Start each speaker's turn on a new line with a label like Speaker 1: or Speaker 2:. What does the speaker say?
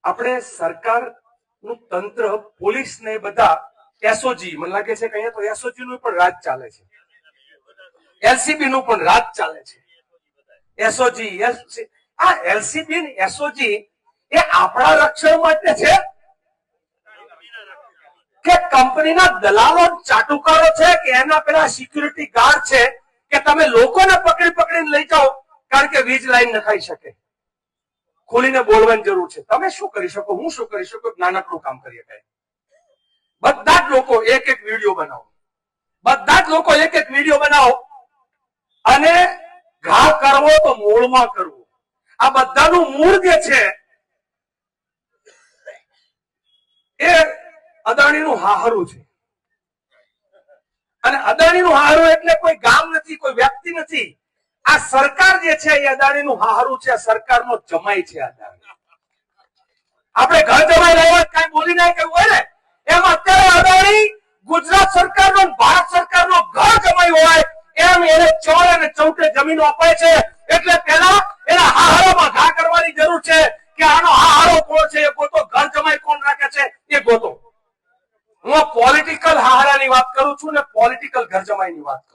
Speaker 1: આપણે સરકારનું તંત્ર, પોલીસ ને બધા એસઓજી, મને લાગે છે કે અહીંયા તો એસઓજી નું પણ રાજ ચાલે છે, એલસીબી નું પણ રાજ ચાલે છે. એસઓજી, આ એલસીબી ને એસઓજી એ આપણા રક્ષણ માટે છે કે કંપનીના દલાલો ચાટુકારો છે કે એના પેલા સિક્યુરિટી ગાર્ડ છે કે તમે લોકોને પકડી પકડીને લઈ જાઓ કારણ કે વીજ લાઈન નખાઈ શકે? ખોલીને બોલવાની જરૂર છે. તમે શું કરી શકો, હું શું કરી શકું? નાનકડું કામ કરીએ. બધા જ લોકો એક એક વિડીયો બનાવો, બધા જ લોકો એક એક વિડીયો બનાવો અને ઘા કરવો તો મૂળમાં કરવો. આ બધાનું મૂળ જે છે એ અદાણીનું હાહરું છે. અને અદાણીનું હાહરું એટલે કોઈ ગામ નથી, કોઈ વ્યક્તિ નથી. આ સરકાર જે છે એ અદાણીનું હાહરું છે. સરકારનો જમાઈ છે અદાણી. આપણે ઘર જમાઈ લેવા કઈ બોલી ના કેવું હોય ને, એમ અત્યારે અદાણી ગુજરાત સરકારનો, ભારત સરકારનો ઘર જમાઈ હોય એમ એને ચોર અને ચૌટે જમીનો અપાય છે. એટલે પેલા એના હાહારોમાં ઘા કરવાની જરૂર છે કે આનો હાહારો કોણ છે એ ગોતો, ઘર જમાઈ કોણ રાખે છે એ ગોતો. હું પોલિટિકલ હાહારાની વાત કરું છું ને પોલિટિકલ ઘર જમાઈની વાત કરું.